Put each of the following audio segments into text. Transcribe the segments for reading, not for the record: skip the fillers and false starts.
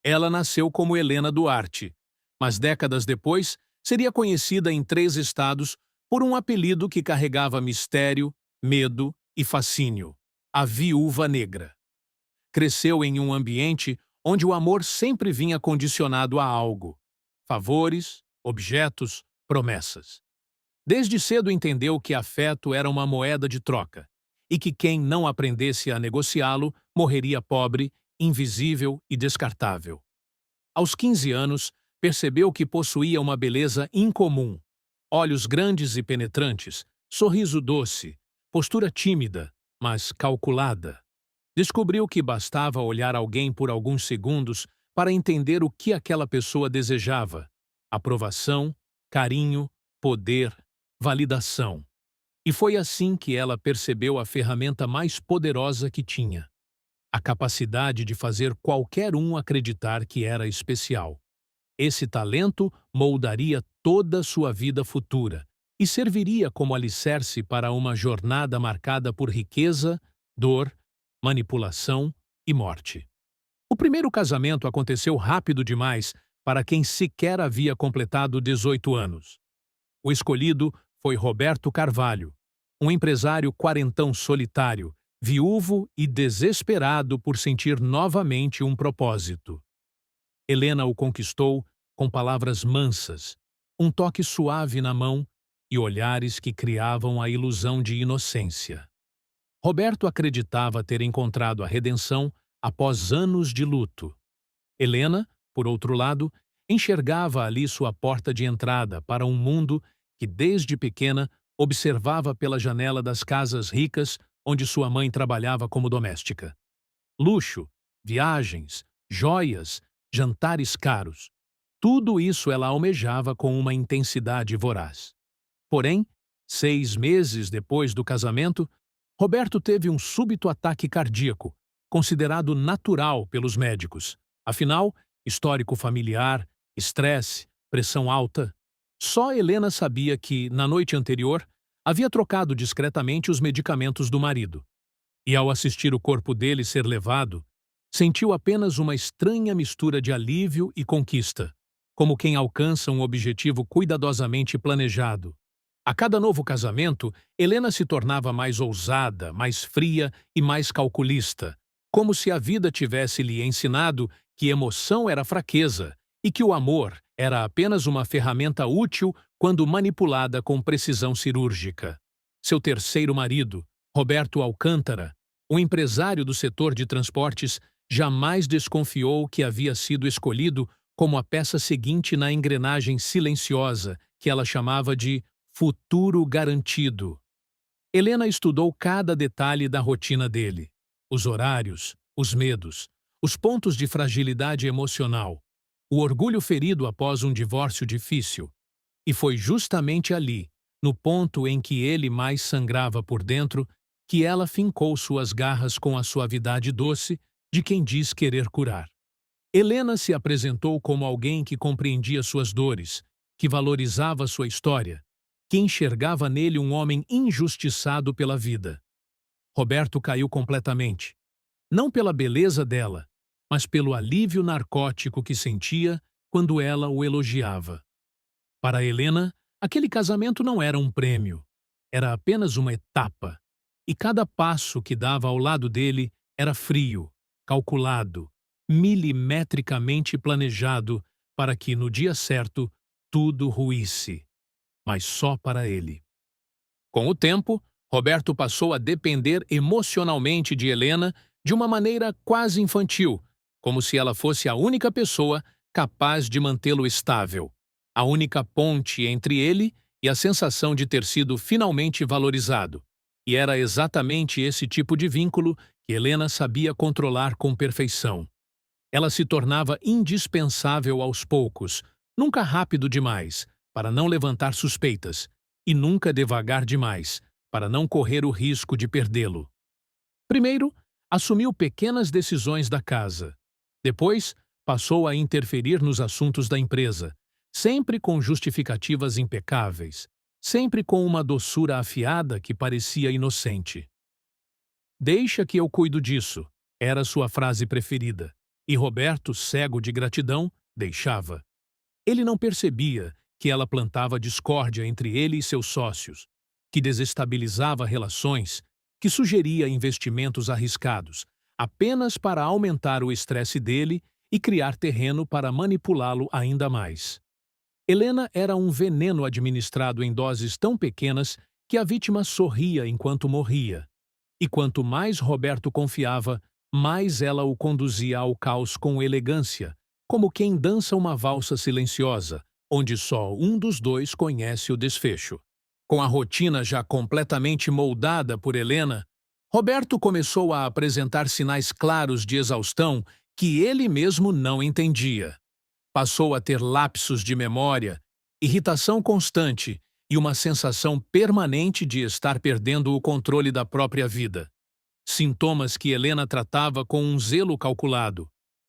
Ela nasceu como Helena Duarte, mas décadas depois seria conhecida em 3 estados por um apelido que carregava mistério, medo e fascínio: a Viúva Negra. Cresceu em um ambiente onde o amor sempre vinha condicionado a algo: favores, objetos, promessas. Desde cedo entendeu que afeto era uma moeda de troca e que quem não aprendesse a negociá-lo morreria pobre, invisível e descartável. Aos 15 anos, percebeu que possuía uma beleza incomum: olhos grandes e penetrantes, sorriso doce, postura tímida, mas calculada. Descobriu que bastava olhar alguém por alguns segundos para entender o que aquela pessoa desejava: aprovação, carinho, poder, validação. E foi assim que ela percebeu a ferramenta mais poderosa que tinha: a capacidade de fazer qualquer um acreditar que era especial. Esse talento moldaria toda sua vida futura e serviria como alicerce para uma jornada marcada por riqueza, dor, manipulação e morte. O primeiro casamento aconteceu rápido demais para quem sequer havia completado 18 anos. O escolhido foi Roberto Carvalho, um empresário quarentão solitário, viúvo e desesperado por sentir novamente um propósito. Helena o conquistou com palavras mansas, um toque suave na mão e olhares que criavam a ilusão de inocência. Roberto acreditava ter encontrado a redenção após anos de luto. Helena, por outro lado, enxergava ali sua porta de entrada para um mundo que, desde pequena, observava pela janela das casas ricas onde sua mãe trabalhava como doméstica. Luxo, viagens, joias, jantares caros. Tudo isso ela almejava com uma intensidade voraz. Porém, 6 meses depois do casamento, Roberto teve um súbito ataque cardíaco, considerado natural pelos médicos. Afinal, histórico familiar, estresse, pressão alta. Só Helena sabia que, na noite anterior, havia trocado discretamente os medicamentos do marido. E ao assistir o corpo dele ser levado, sentiu apenas uma estranha mistura de alívio e conquista, como quem alcança um objetivo cuidadosamente planejado. A cada novo casamento, Helena se tornava mais ousada, mais fria e mais calculista, como se a vida tivesse lhe ensinado que emoção era fraqueza e que o amor era apenas uma ferramenta útil quando manipulada com precisão cirúrgica. Seu terceiro marido, Roberto Alcântara, um empresário do setor de transportes, jamais desconfiou que havia sido escolhido como a peça seguinte na engrenagem silenciosa que ela chamava de futuro garantido. Helena estudou cada detalhe da rotina dele: os horários, os medos, os pontos de fragilidade emocional, o orgulho ferido após um divórcio difícil. E foi justamente ali, no ponto em que ele mais sangrava por dentro, que ela fincou suas garras com a suavidade doce de quem diz querer curar. Helena se apresentou como alguém que compreendia suas dores, que valorizava sua história, que enxergava nele um homem injustiçado pela vida. Roberto caiu completamente, não pela beleza dela, mas pelo alívio narcótico que sentia quando ela o elogiava. Para Helena, aquele casamento não era um prêmio, era apenas uma etapa, e cada passo que dava ao lado dele era frio, calculado, milimetricamente planejado para que, no dia certo, tudo ruísse, mas só para ele. Com o tempo, Roberto passou a depender emocionalmente de Helena de uma maneira quase infantil, como se ela fosse a única pessoa capaz de mantê-lo estável, a única ponte entre ele e a sensação de ter sido finalmente valorizado. E era exatamente esse tipo de vínculo que Helena sabia controlar com perfeição. Ela se tornava indispensável aos poucos, nunca rápido demais, para não levantar suspeitas, e nunca devagar demais, para não correr o risco de perdê-lo. Primeiro, assumiu pequenas decisões da casa. Depois, passou a interferir nos assuntos da empresa, sempre com justificativas impecáveis, sempre com uma doçura afiada que parecia inocente. "Deixa que eu cuido disso", era sua frase preferida. E Roberto, cego de gratidão, deixava. Ele não percebia que ela plantava discórdia entre ele e seus sócios, que desestabilizava relações, que sugeria investimentos arriscados, apenas para aumentar o estresse dele e criar terreno para manipulá-lo ainda mais. Helena era um veneno administrado em doses tão pequenas que a vítima sorria enquanto morria. E quanto mais Roberto confiava, mais ela o conduzia ao caos com elegância, como quem dança uma valsa silenciosa, onde só um dos dois conhece o desfecho. Com a rotina já completamente moldada por Helena, Roberto começou a apresentar sinais claros de exaustão que ele mesmo não entendia. Passou a ter lapsos de memória, irritação constante e uma sensação permanente de estar perdendo o controle da própria vida. Sintomas que Helena tratava com um zelo calculado,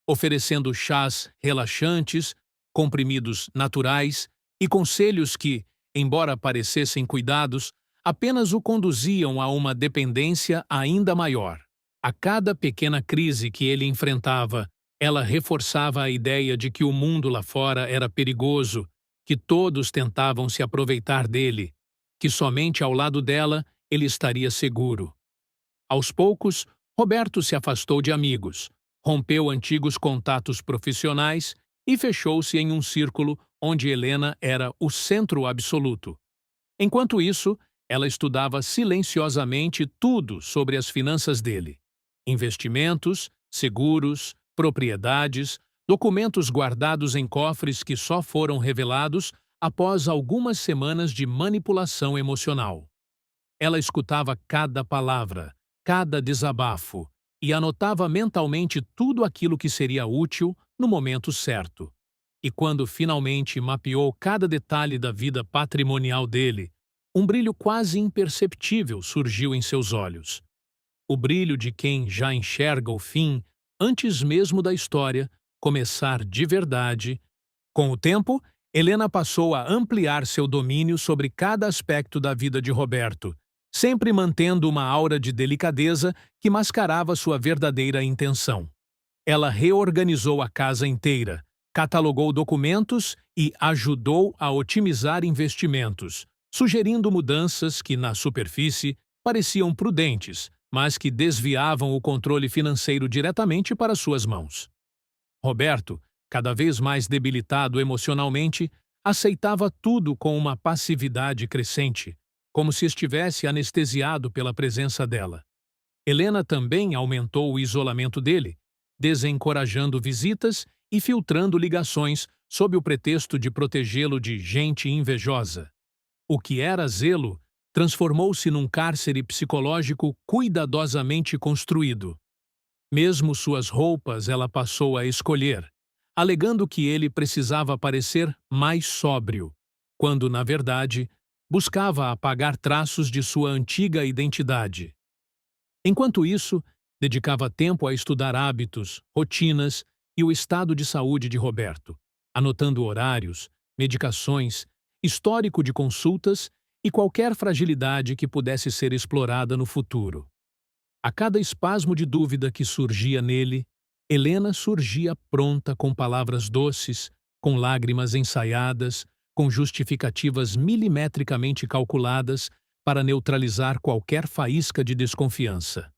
oferecendo chás relaxantes, comprimidos naturais e conselhos que, embora parecessem cuidados, apenas o conduziam a uma dependência ainda maior. A cada pequena crise que ele enfrentava, ela reforçava a ideia de que o mundo lá fora era perigoso, que todos tentavam se aproveitar dele, que somente ao lado dela ele estaria seguro. Aos poucos, Roberto se afastou de amigos, rompeu antigos contatos profissionais e fechou-se em um círculo onde Helena era o centro absoluto. Enquanto isso, ela estudava silenciosamente tudo sobre as finanças dele. Investimentos, seguros, propriedades, documentos guardados em cofres que só foram revelados após algumas semanas de manipulação emocional. Ela escutava cada palavra, cada desabafo, e anotava mentalmente tudo aquilo que seria útil no momento certo. E quando finalmente mapeou cada detalhe da vida patrimonial dele, um brilho quase imperceptível surgiu em seus olhos. O brilho de quem já enxerga o fim antes mesmo da história começar de verdade. Com o tempo, Helena passou a ampliar seu domínio sobre cada aspecto da vida de Roberto, sempre mantendo uma aura de delicadeza que mascarava sua verdadeira intenção. Ela reorganizou a casa inteira, catalogou documentos e ajudou a otimizar investimentos, sugerindo mudanças que, na superfície, pareciam prudentes, mas que desviavam o controle financeiro diretamente para suas mãos. Roberto, cada vez mais debilitado emocionalmente, aceitava tudo com uma passividade crescente, como se estivesse anestesiado pela presença dela. Helena também aumentou o isolamento dele, desencorajando visitas e filtrando ligações sob o pretexto de protegê-lo de gente invejosa. O que era zelo transformou-se num cárcere psicológico cuidadosamente construído. Mesmo suas roupas ela passou a escolher, alegando que ele precisava parecer mais sóbrio, quando, na verdade, buscava apagar traços de sua antiga identidade. Enquanto isso, dedicava tempo a estudar hábitos, rotinas e o estado de saúde de Roberto, anotando horários, medicações, histórico de consultas e qualquer fragilidade que pudesse ser explorada no futuro. A cada espasmo de dúvida que surgia nele, Helena surgia pronta com palavras doces, com lágrimas ensaiadas, com justificativas milimetricamente calculadas para neutralizar qualquer faísca de desconfiança.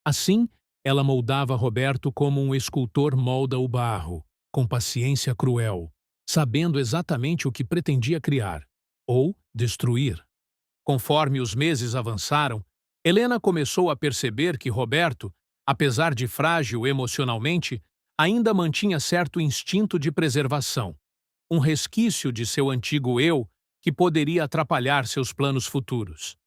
Assim, ela moldava Roberto como um escultor molda o barro, com paciência cruel, sabendo exatamente o que pretendia criar, ou destruir. Conforme os meses avançaram, Helena começou a perceber que Roberto, apesar de frágil emocionalmente, ainda mantinha certo instinto de preservação, um resquício de seu antigo eu que poderia atrapalhar seus planos futuros.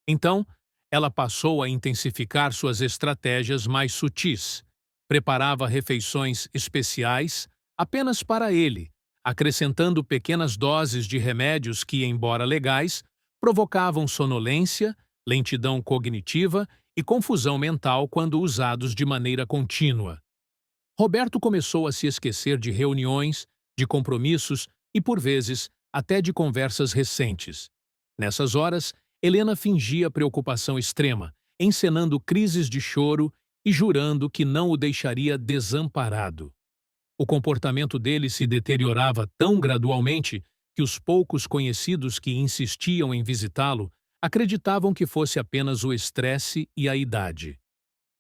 Então, ela passou a intensificar suas estratégias mais sutis, preparava refeições especiais apenas para ele, acrescentando pequenas doses de remédios que, embora legais, provocavam sonolência, lentidão cognitiva e confusão mental quando usados de maneira contínua. Roberto começou a se esquecer de reuniões, de compromissos e, por vezes, até de conversas recentes. Nessas horas, Helena fingia preocupação extrema, encenando crises de choro e jurando que não o deixaria desamparado. O comportamento dele se deteriorava tão gradualmente que os poucos conhecidos que insistiam em visitá-lo acreditavam que fosse apenas o estresse e a idade.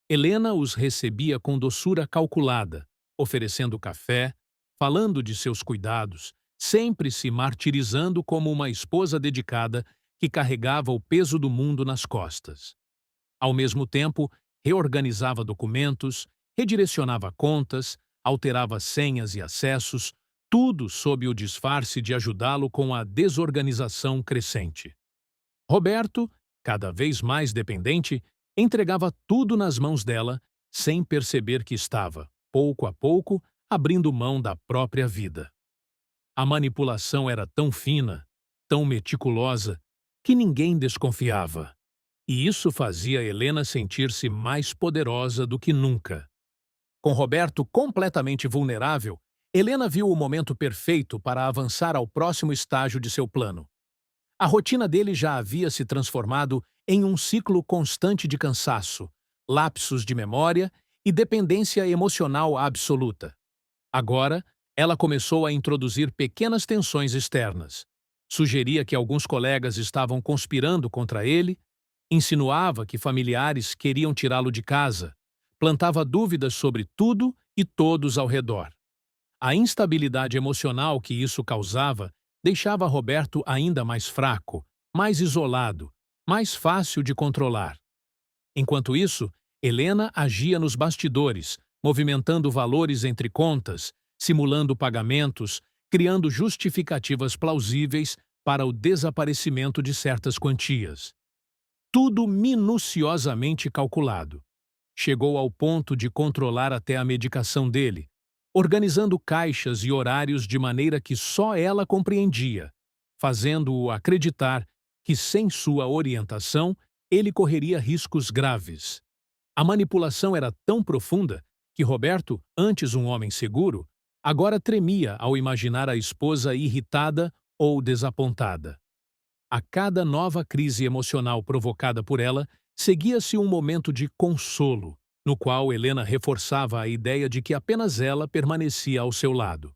Helena os recebia com doçura calculada, oferecendo café, falando de seus cuidados, sempre se martirizando como uma esposa dedicada que carregava o peso do mundo nas costas. Ao mesmo tempo, reorganizava documentos, redirecionava contas, alterava senhas e acessos, tudo sob o disfarce de ajudá-lo com a desorganização crescente. Roberto, cada vez mais dependente, entregava tudo nas mãos dela, sem perceber que estava, pouco a pouco, abrindo mão da própria vida. A manipulação era tão fina, tão meticulosa, que ninguém desconfiava. E isso fazia Helena sentir-se mais poderosa do que nunca. Com Roberto completamente vulnerável, Helena viu o momento perfeito para avançar ao próximo estágio de seu plano. A rotina dele já havia se transformado em um ciclo constante de cansaço, lapsos de memória e dependência emocional absoluta. Agora, ela começou a introduzir pequenas tensões externas. Sugeria que alguns colegas estavam conspirando contra ele, insinuava que familiares queriam tirá-lo de casa, plantava dúvidas sobre tudo e todos ao redor. A instabilidade emocional que isso causava deixava Roberto ainda mais fraco, mais isolado, mais fácil de controlar. Enquanto isso, Helena agia nos bastidores, movimentando valores entre contas, simulando pagamentos, criando justificativas plausíveis para o desaparecimento de certas quantias. Tudo minuciosamente calculado. Chegou ao ponto de controlar até a medicação dele, organizando caixas e horários de maneira que só ela compreendia, fazendo-o acreditar que, sem sua orientação, ele correria riscos graves. A manipulação era tão profunda que Roberto, antes um homem seguro, agora tremia ao imaginar a esposa irritada ou desapontada. A cada nova crise emocional provocada por ela, seguia-se um momento de consolo, no qual Helena reforçava a ideia de que apenas ela permanecia ao seu lado.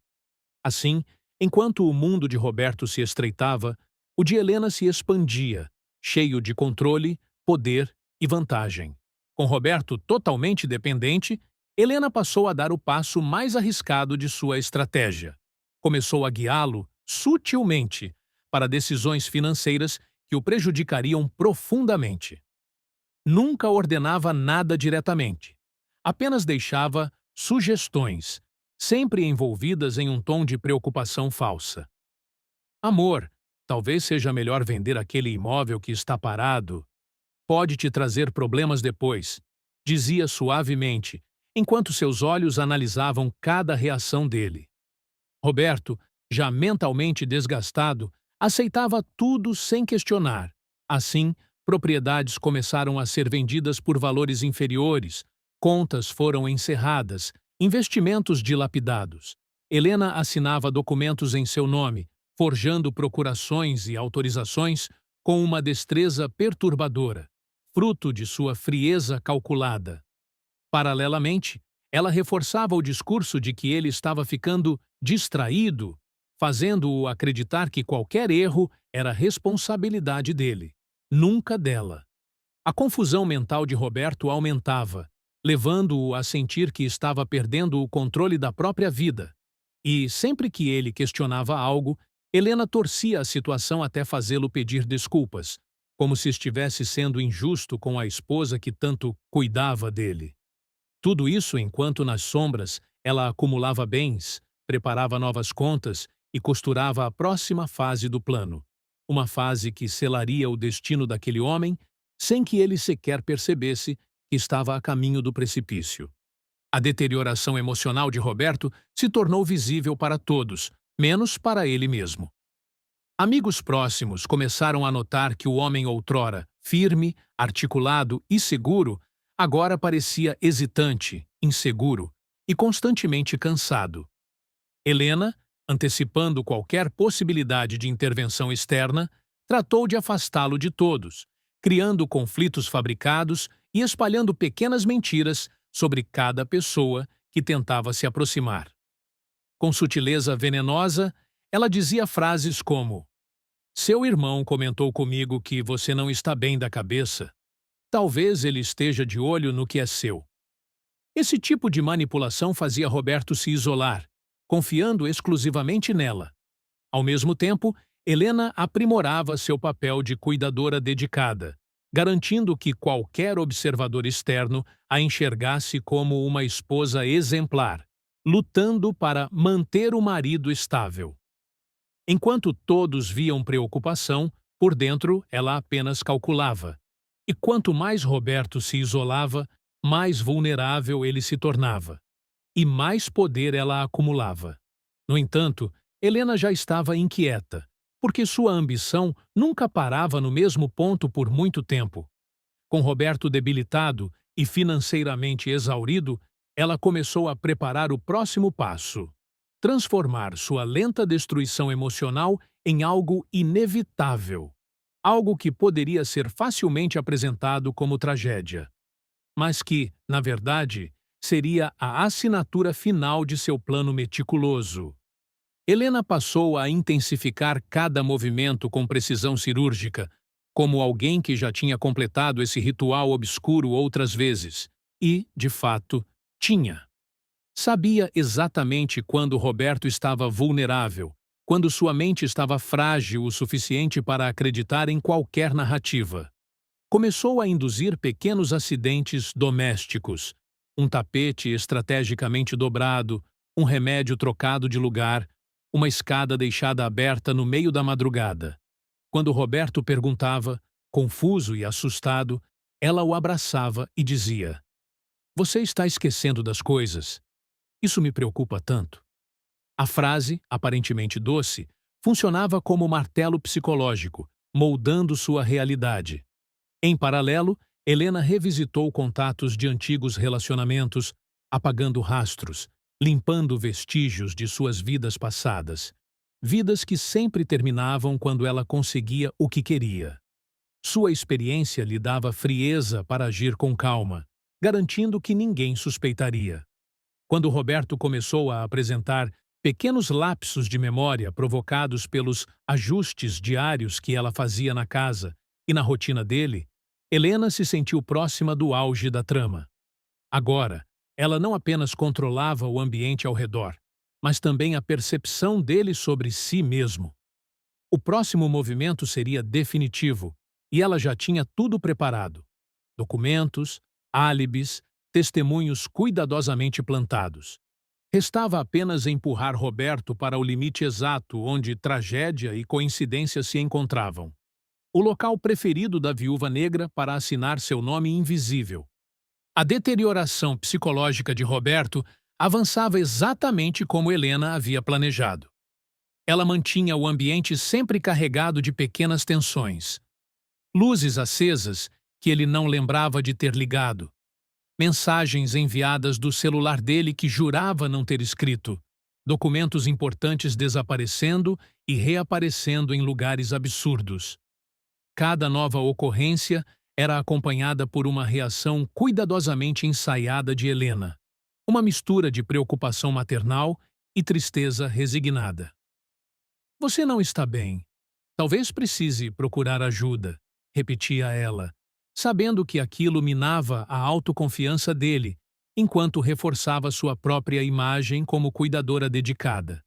Assim, enquanto o mundo de Roberto se estreitava, o de Helena se expandia, cheio de controle, poder e vantagem. Com Roberto totalmente dependente, Helena passou a dar o passo mais arriscado de sua estratégia. Começou a guiá-lo, sutilmente, para decisões financeiras que o prejudicariam profundamente. Nunca ordenava nada diretamente. Apenas deixava sugestões, sempre envolvidas em um tom de preocupação falsa. Amor, talvez seja melhor vender aquele imóvel que está parado. Pode te trazer problemas depois, dizia suavemente, enquanto seus olhos analisavam cada reação dele. Roberto, já mentalmente desgastado, aceitava tudo sem questionar. Assim, propriedades começaram a ser vendidas por valores inferiores, contas foram encerradas, investimentos dilapidados. Helena assinava documentos em seu nome, forjando procurações e autorizações com uma destreza perturbadora, fruto de sua frieza calculada. Paralelamente, ela reforçava o discurso de que ele estava ficando distraído, fazendo-o acreditar que qualquer erro era responsabilidade dele, nunca dela. A confusão mental de Roberto aumentava, levando-o a sentir que estava perdendo o controle da própria vida. E, sempre que ele questionava algo, Helena torcia a situação até fazê-lo pedir desculpas, como se estivesse sendo injusto com a esposa que tanto cuidava dele. Tudo isso enquanto, nas sombras, ela acumulava bens, preparava novas contas e costurava a próxima fase do plano. Uma fase que selaria o destino daquele homem sem que ele sequer percebesse que estava a caminho do precipício. A deterioração emocional de Roberto se tornou visível para todos, menos para ele mesmo. Amigos próximos começaram a notar que o homem outrora firme, articulado e seguro, agora parecia hesitante, inseguro e constantemente cansado. Helena, antecipando qualquer possibilidade de intervenção externa, tratou de afastá-lo de todos, criando conflitos fabricados e espalhando pequenas mentiras sobre cada pessoa que tentava se aproximar. Com sutileza venenosa, ela dizia frases como: "Seu irmão comentou comigo que você não está bem da cabeça. Talvez ele esteja de olho no que é seu." Esse tipo de manipulação fazia Roberto se isolar, confiando exclusivamente nela. Ao mesmo tempo, Helena aprimorava seu papel de cuidadora dedicada, garantindo que qualquer observador externo a enxergasse como uma esposa exemplar, lutando para manter o marido estável. Enquanto todos viam preocupação, por dentro ela apenas calculava. E quanto mais Roberto se isolava, mais vulnerável ele se tornava, e mais poder ela acumulava. No entanto, Helena já estava inquieta, porque sua ambição nunca parava no mesmo ponto por muito tempo. Com Roberto debilitado e financeiramente exaurido, ela começou a preparar o próximo passo: transformar sua lenta destruição emocional em algo inevitável, algo que poderia ser facilmente apresentado como tragédia, mas que, na verdade, seria a assinatura final de seu plano meticuloso. Helena passou a intensificar cada movimento com precisão cirúrgica, como alguém que já tinha completado esse ritual obscuro outras vezes, e, de fato, tinha. Sabia exatamente quando Roberto estava vulnerável, quando sua mente estava frágil o suficiente para acreditar em qualquer narrativa. Começou a induzir pequenos acidentes domésticos, um tapete estrategicamente dobrado, um remédio trocado de lugar, uma escada deixada aberta no meio da madrugada. Quando Roberto perguntava, confuso e assustado, ela o abraçava e dizia: "Você está esquecendo das coisas. Isso me preocupa tanto." A frase, aparentemente doce, funcionava como martelo psicológico, moldando sua realidade. Em paralelo, Helena revisitou contatos de antigos relacionamentos, apagando rastros, limpando vestígios de suas vidas passadas. Vidas que sempre terminavam quando ela conseguia o que queria. Sua experiência lhe dava frieza para agir com calma, garantindo que ninguém suspeitaria. Quando Roberto começou a apresentar pequenos lapsos de memória provocados pelos ajustes diários que ela fazia na casa e na rotina dele, Helena se sentiu próxima do auge da trama. Agora, ela não apenas controlava o ambiente ao redor, mas também a percepção dele sobre si mesmo. O próximo movimento seria definitivo, e ela já tinha tudo preparado: documentos, álibis, testemunhos cuidadosamente plantados. Restava apenas empurrar Roberto para o limite exato onde tragédia e coincidência se encontravam. O local preferido da viúva negra para assinar seu nome invisível. A deterioração psicológica de Roberto avançava exatamente como Helena havia planejado. Ela mantinha o ambiente sempre carregado de pequenas tensões. Luzes acesas que ele não lembrava de ter ligado. Mensagens enviadas do celular dele que jurava não ter escrito. Documentos importantes desaparecendo e reaparecendo em lugares absurdos. Cada nova ocorrência era acompanhada por uma reação cuidadosamente ensaiada de Helena. Uma mistura de preocupação maternal e tristeza resignada. "Você não está bem. Talvez precise procurar ajuda", repetia ela, sabendo que aquilo minava a autoconfiança dele, enquanto reforçava sua própria imagem como cuidadora dedicada.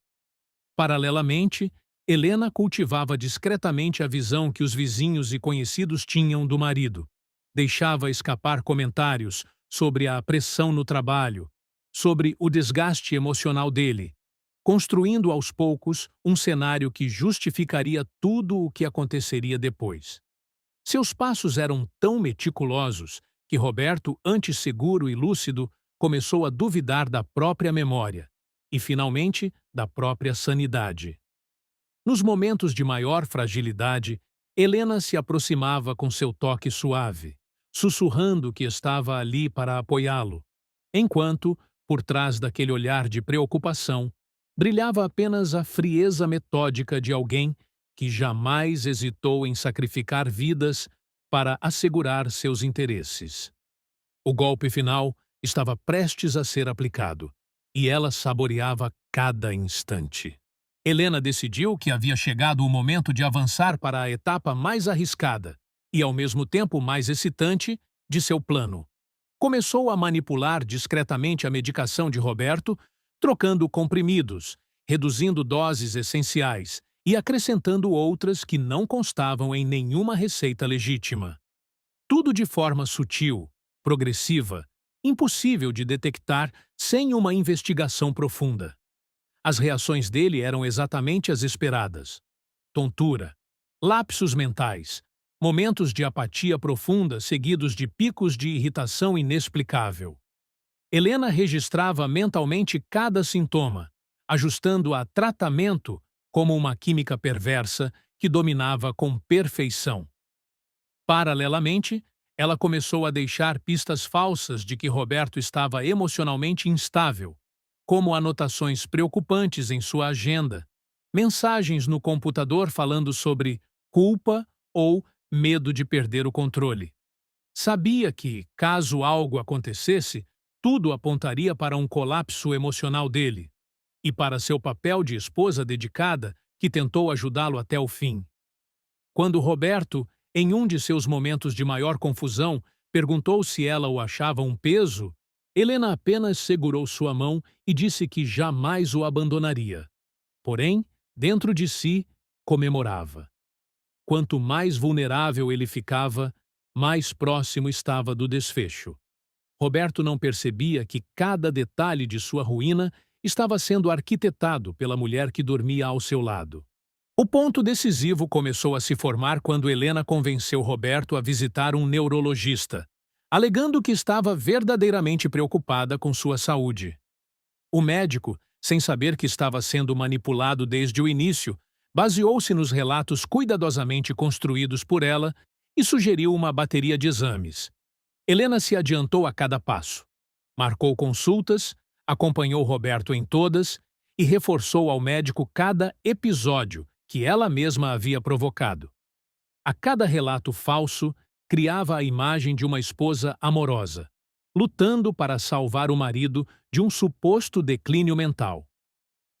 Paralelamente, Helena cultivava discretamente a visão que os vizinhos e conhecidos tinham do marido. Deixava escapar comentários sobre a pressão no trabalho, sobre o desgaste emocional dele, construindo aos poucos um cenário que justificaria tudo o que aconteceria depois. Seus passos eram tão meticulosos que Roberto, antes seguro e lúcido, começou a duvidar da própria memória e, finalmente, da própria sanidade. Nos momentos de maior fragilidade, Helena se aproximava com seu toque suave, sussurrando que estava ali para apoiá-lo, enquanto, por trás daquele olhar de preocupação, brilhava apenas a frieza metódica de alguém que jamais hesitou em sacrificar vidas para assegurar seus interesses. O golpe final estava prestes a ser aplicado, e ela saboreava cada instante. Helena decidiu que havia chegado o momento de avançar para a etapa mais arriscada e, ao mesmo tempo, mais excitante de seu plano. Começou a manipular discretamente a medicação de Roberto, trocando comprimidos, reduzindo doses essenciais e acrescentando outras que não constavam em nenhuma receita legítima. Tudo de forma sutil, progressiva, impossível de detectar sem uma investigação profunda. As reações dele eram exatamente as esperadas: tontura, lapsos mentais, momentos de apatia profunda seguidos de picos de irritação inexplicável. Helena registrava mentalmente cada sintoma, ajustando a tratamento como uma química perversa que dominava com perfeição. Paralelamente, ela começou a deixar pistas falsas de que Roberto estava emocionalmente instável, como anotações preocupantes em sua agenda, mensagens no computador falando sobre culpa ou medo de perder o controle. Sabia que, caso algo acontecesse, tudo apontaria para um colapso emocional dele e para seu papel de esposa dedicada que tentou ajudá-lo até o fim. Quando Roberto, em um de seus momentos de maior confusão, perguntou se ela o achava um peso, Helena apenas segurou sua mão e disse que jamais o abandonaria. Porém, dentro de si, comemorava. Quanto mais vulnerável ele ficava, mais próximo estava do desfecho. Roberto não percebia que cada detalhe de sua ruína estava sendo arquitetado pela mulher que dormia ao seu lado. O ponto decisivo começou a se formar quando Helena convenceu Roberto a visitar um neurologista, alegando que estava verdadeiramente preocupada com sua saúde. O médico, sem saber que estava sendo manipulado desde o início, baseou-se nos relatos cuidadosamente construídos por ela e sugeriu uma bateria de exames. Helena se adiantou a cada passo. Marcou consultas, acompanhou Roberto em todas e reforçou ao médico cada episódio que ela mesma havia provocado. A cada relato falso, criava a imagem de uma esposa amorosa, lutando para salvar o marido de um suposto declínio mental.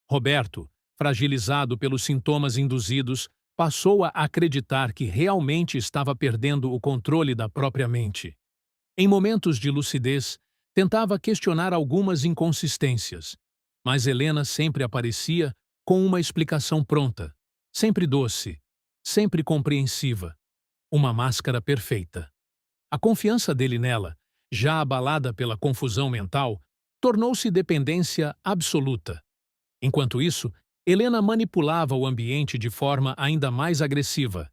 Roberto, fragilizado pelos sintomas induzidos, passou a acreditar que realmente estava perdendo o controle da própria mente. Em momentos de lucidez, tentava questionar algumas inconsistências, mas Helena sempre aparecia com uma explicação pronta, sempre doce, sempre compreensiva, uma máscara perfeita. A confiança dele nela, já abalada pela confusão mental, tornou-se dependência absoluta. Enquanto isso, Helena manipulava o ambiente de forma ainda mais agressiva.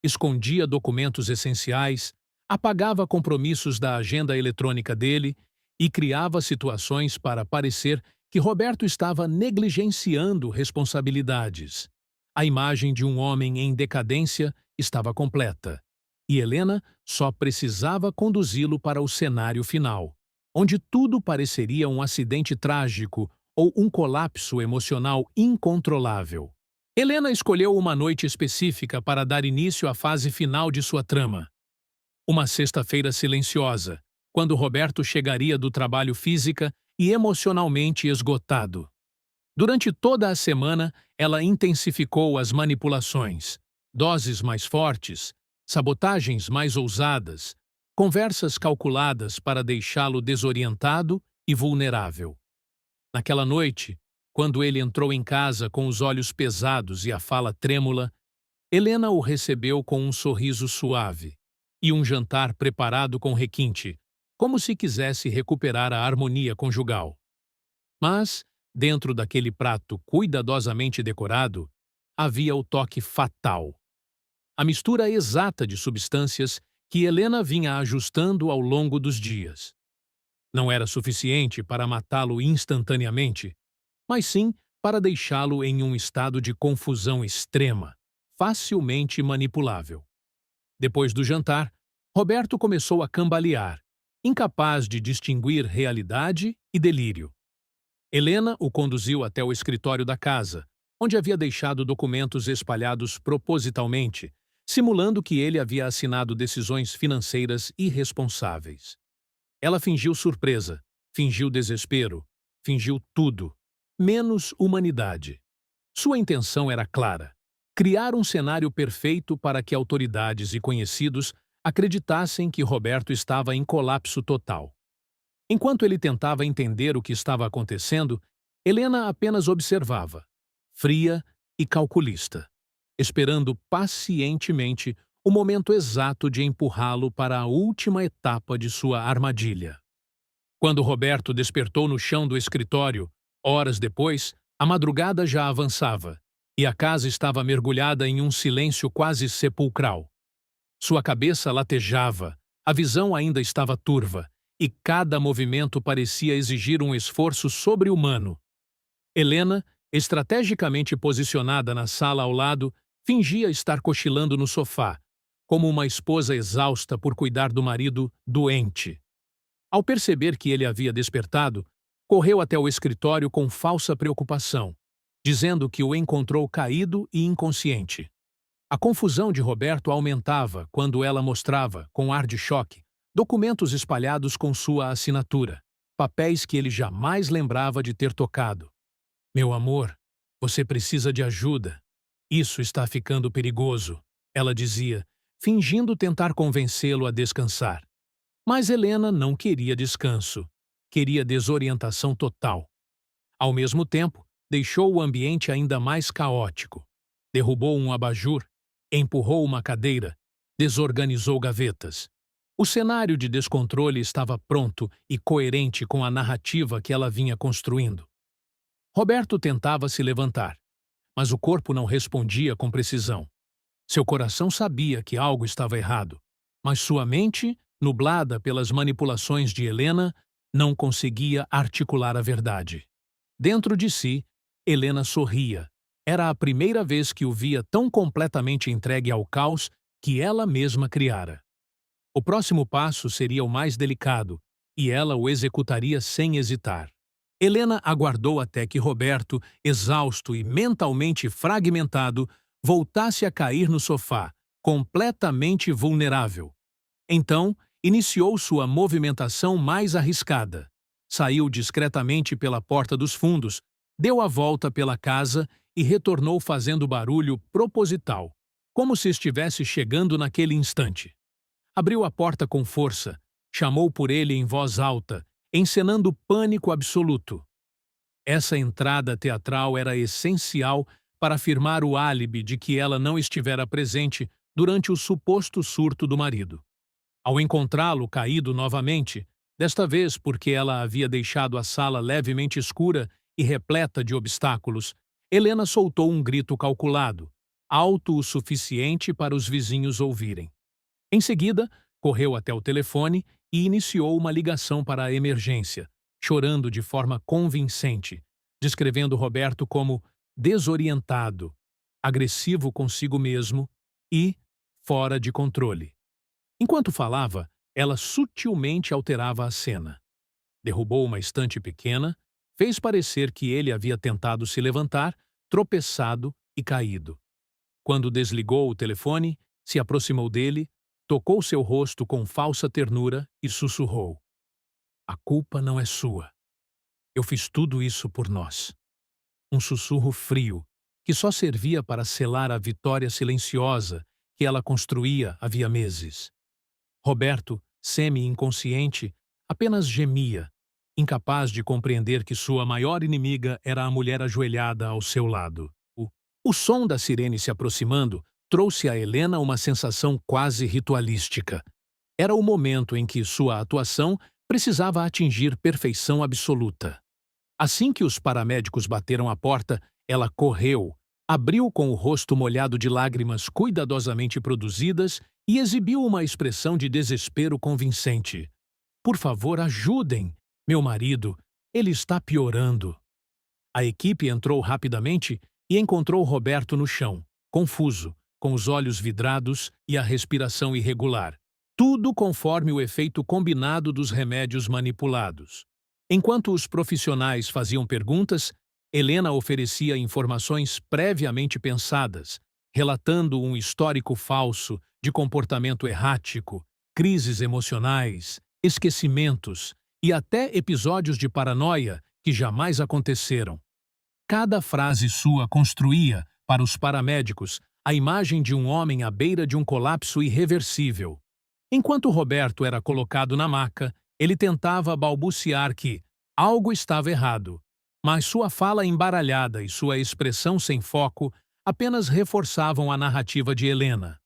Escondia documentos essenciais, apagava compromissos da agenda eletrônica dele e criava situações para parecer que Roberto estava negligenciando responsabilidades. A imagem de um homem em decadência estava completa, e Helena só precisava conduzi-lo para o cenário final, onde tudo pareceria um acidente trágico ou um colapso emocional incontrolável. Helena escolheu uma noite específica para dar início à fase final de sua trama. Uma sexta-feira silenciosa, quando Roberto chegaria do trabalho física e emocionalmente esgotado. Durante toda a semana, ela intensificou as manipulações, doses mais fortes, sabotagens mais ousadas, conversas calculadas para deixá-lo desorientado e vulnerável. Naquela noite, quando ele entrou em casa com os olhos pesados e a fala trêmula, Helena o recebeu com um sorriso suave e um jantar preparado com requinte, como se quisesse recuperar a harmonia conjugal. Mas, dentro daquele prato cuidadosamente decorado, havia o toque fatal. A mistura exata de substâncias que Helena vinha ajustando ao longo dos dias. Não era suficiente para matá-lo instantaneamente, mas sim para deixá-lo em um estado de confusão extrema, facilmente manipulável. Depois do jantar, Roberto começou a cambalear, incapaz de distinguir realidade e delírio. Helena o conduziu até o escritório da casa, onde havia deixado documentos espalhados propositalmente, simulando que ele havia assinado decisões financeiras irresponsáveis. Ela fingiu surpresa, fingiu desespero, fingiu tudo, menos humanidade. Sua intenção era clara: criar um cenário perfeito para que autoridades e conhecidos acreditassem que Roberto estava em colapso total. Enquanto ele tentava entender o que estava acontecendo, Helena apenas observava, fria e calculista, esperando pacientemente o momento exato de empurrá-lo para a última etapa de sua armadilha. Quando Roberto despertou no chão do escritório, horas depois, a madrugada já avançava e a casa estava mergulhada em um silêncio quase sepulcral. Sua cabeça latejava, a visão ainda estava turva e cada movimento parecia exigir um esforço sobre-humano. Helena, estrategicamente posicionada na sala ao lado, fingia estar cochilando no sofá, como uma esposa exausta por cuidar do marido doente. Ao perceber que ele havia despertado, correu até o escritório com falsa preocupação, dizendo que o encontrou caído e inconsciente. A confusão de Roberto aumentava quando ela mostrava, com ar de choque, documentos espalhados com sua assinatura, papéis que ele jamais lembrava de ter tocado. "Meu amor, você precisa de ajuda. Isso está ficando perigoso", ela dizia, fingindo tentar convencê-lo a descansar. Mas Helena não queria descanso. Queria desorientação total. Ao mesmo tempo, deixou o ambiente ainda mais caótico. Derrubou um abajur, empurrou uma cadeira, desorganizou gavetas. O cenário de descontrole estava pronto e coerente com a narrativa que ela vinha construindo. Roberto tentava se levantar, mas o corpo não respondia com precisão. Seu coração sabia que algo estava errado, mas sua mente, nublada pelas manipulações de Helena, não conseguia articular a verdade. Dentro de si, Helena sorria. Era a primeira vez que o via tão completamente entregue ao caos que ela mesma criara. O próximo passo seria o mais delicado, e ela o executaria sem hesitar. Helena aguardou até que Roberto, exausto e mentalmente fragmentado, voltasse a cair no sofá, completamente vulnerável. Então, iniciou sua movimentação mais arriscada. Saiu discretamente pela porta dos fundos, deu a volta pela casa e retornou fazendo barulho proposital, como se estivesse chegando naquele instante. Abriu a porta com força, chamou por ele em voz alta, encenando pânico absoluto. Essa entrada teatral era essencial para afirmar o álibi de que ela não estivera presente durante o suposto surto do marido. Ao encontrá-lo caído novamente, desta vez porque ela havia deixado a sala levemente escura e repleta de obstáculos, Helena soltou um grito calculado, alto o suficiente para os vizinhos ouvirem. Em seguida, correu até o telefone e iniciou uma ligação para a emergência, chorando de forma convincente, descrevendo Roberto como desorientado, agressivo consigo mesmo e fora de controle. Enquanto falava, ela sutilmente alterava a cena. Derrubou uma estante pequena, fez parecer que ele havia tentado se levantar, tropeçado e caído. Quando desligou o telefone, se aproximou dele, tocou seu rosto com falsa ternura e sussurrou: "A culpa não é sua. Eu fiz tudo isso por nós." Um sussurro frio, que só servia para selar a vitória silenciosa que ela construía havia meses. Roberto, semi-inconsciente, apenas gemia, incapaz de compreender que sua maior inimiga era a mulher ajoelhada ao seu lado. O som da sirene se aproximando trouxe a Helena uma sensação quase ritualística. Era o momento em que sua atuação precisava atingir perfeição absoluta. Assim que os paramédicos bateram à porta, ela correu, abriu com o rosto molhado de lágrimas cuidadosamente produzidas e exibiu uma expressão de desespero convincente. "Por favor, ajudem! Meu marido, ele está piorando." A equipe entrou rapidamente e encontrou Roberto no chão, confuso, com os olhos vidrados e a respiração irregular. Tudo conforme o efeito combinado dos remédios manipulados. Enquanto os profissionais faziam perguntas, Helena oferecia informações previamente pensadas, relatando um histórico falso de comportamento errático, crises emocionais, esquecimentos e até episódios de paranoia que jamais aconteceram. Cada frase sua construía, para os paramédicos, a imagem de um homem à beira de um colapso irreversível. Enquanto Roberto era colocado na maca, ele tentava balbuciar que algo estava errado, mas sua fala embaralhada e sua expressão sem foco apenas reforçavam a narrativa de Helena.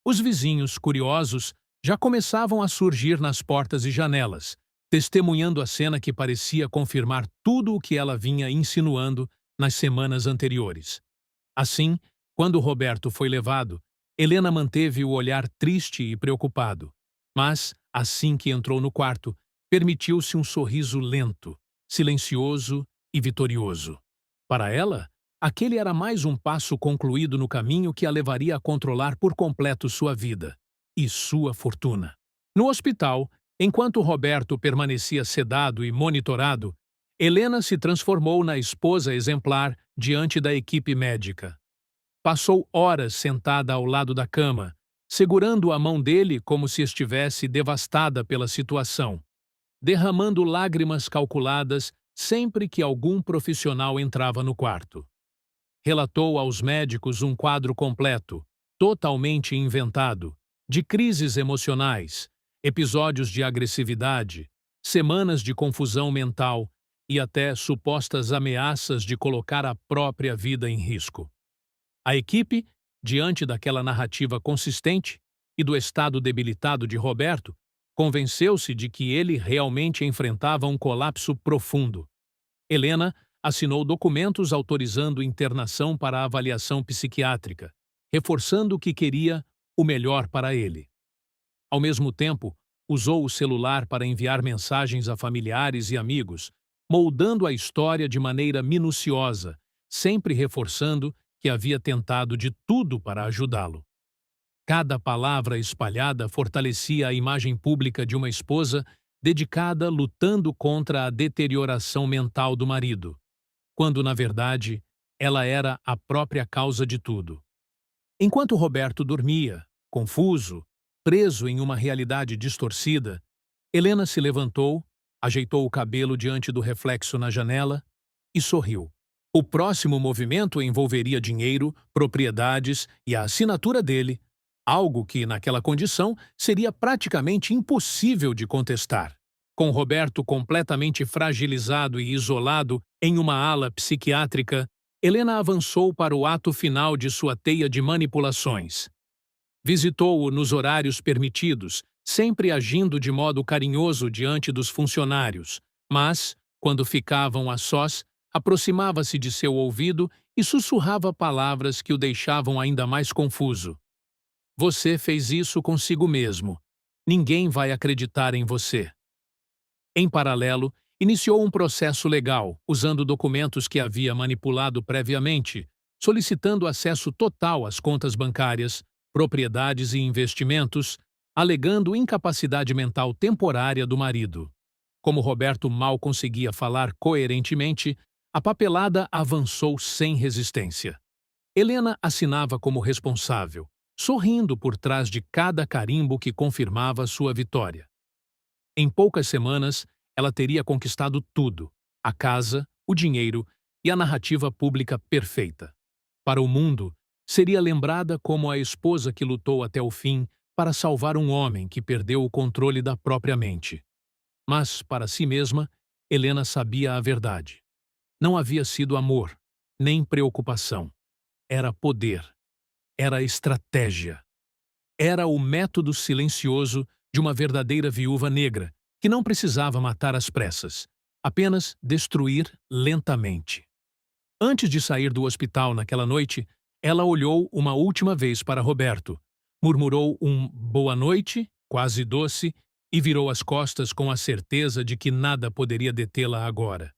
Os vizinhos, curiosos, já começavam a surgir nas portas e janelas, testemunhando a cena que parecia confirmar tudo o que ela vinha insinuando nas semanas anteriores. Assim, quando Roberto foi levado, Helena manteve o olhar triste e preocupado, mas, assim que entrou no quarto, permitiu-se um sorriso lento, silencioso e vitorioso. Para ela, aquele era mais um passo concluído no caminho que a levaria a controlar por completo sua vida e sua fortuna. No hospital, enquanto Roberto permanecia sedado e monitorado, Helena se transformou na esposa exemplar diante da equipe médica. Passou horas sentada ao lado da cama, segurando a mão dele como se estivesse devastada pela situação, derramando lágrimas calculadas sempre que algum profissional entrava no quarto. Relatou aos médicos um quadro completo, totalmente inventado, de crises emocionais, episódios de agressividade, semanas de confusão mental e até supostas ameaças de colocar a própria vida em risco. A equipe, diante daquela narrativa consistente e do estado debilitado de Roberto, convenceu-se de que ele realmente enfrentava um colapso profundo. Helena assinou documentos autorizando internação para avaliação psiquiátrica, reforçando que queria o melhor para ele. Ao mesmo tempo, usou o celular para enviar mensagens a familiares e amigos, moldando a história de maneira minuciosa, sempre reforçando que havia tentado de tudo para ajudá-lo. Cada palavra espalhada fortalecia a imagem pública de uma esposa dedicada lutando contra a deterioração mental do marido, quando, na verdade, ela era a própria causa de tudo. Enquanto Roberto dormia, confuso, preso em uma realidade distorcida, Helena se levantou, ajeitou o cabelo diante do reflexo na janela e sorriu. O próximo movimento envolveria dinheiro, propriedades e a assinatura dele, algo que, naquela condição, seria praticamente impossível de contestar. Com Roberto completamente fragilizado e isolado em uma ala psiquiátrica, Helena avançou para o ato final de sua teia de manipulações. Visitou-o nos horários permitidos, sempre agindo de modo carinhoso diante dos funcionários, mas, quando ficavam a sós, aproximava-se de seu ouvido e sussurrava palavras que o deixavam ainda mais confuso. Você fez isso consigo mesmo. Ninguém vai acreditar em você. Em paralelo, iniciou um processo legal, usando documentos que havia manipulado previamente, solicitando acesso total às contas bancárias, propriedades e investimentos, alegando incapacidade mental temporária do marido. Como Roberto mal conseguia falar coerentemente, a papelada avançou sem resistência. Helena assinava como responsável, sorrindo por trás de cada carimbo que confirmava sua vitória. Em poucas semanas, ela teria conquistado tudo: a casa, o dinheiro e a narrativa pública perfeita. Para o mundo, seria lembrada como a esposa que lutou até o fim para salvar um homem que perdeu o controle da própria mente. Mas, para si mesma, Helena sabia a verdade. Não havia sido amor, nem preocupação. Era poder. Era estratégia. Era o método silencioso de uma verdadeira viúva negra, que não precisava matar às pressas, apenas destruir lentamente. Antes de sair do hospital naquela noite, ela olhou uma última vez para Roberto, murmurou um boa noite, quase doce, e virou as costas com a certeza de que nada poderia detê-la agora.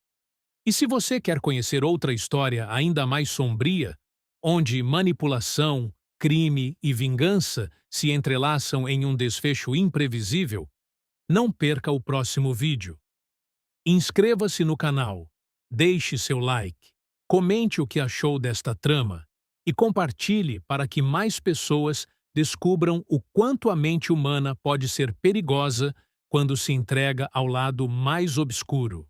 E se você quer conhecer outra história ainda mais sombria, onde manipulação, crime e vingança se entrelaçam em um desfecho imprevisível, não perca o próximo vídeo. Inscreva-se no canal, deixe seu like, comente o que achou desta trama e compartilhe para que mais pessoas descubram o quanto a mente humana pode ser perigosa quando se entrega ao lado mais obscuro.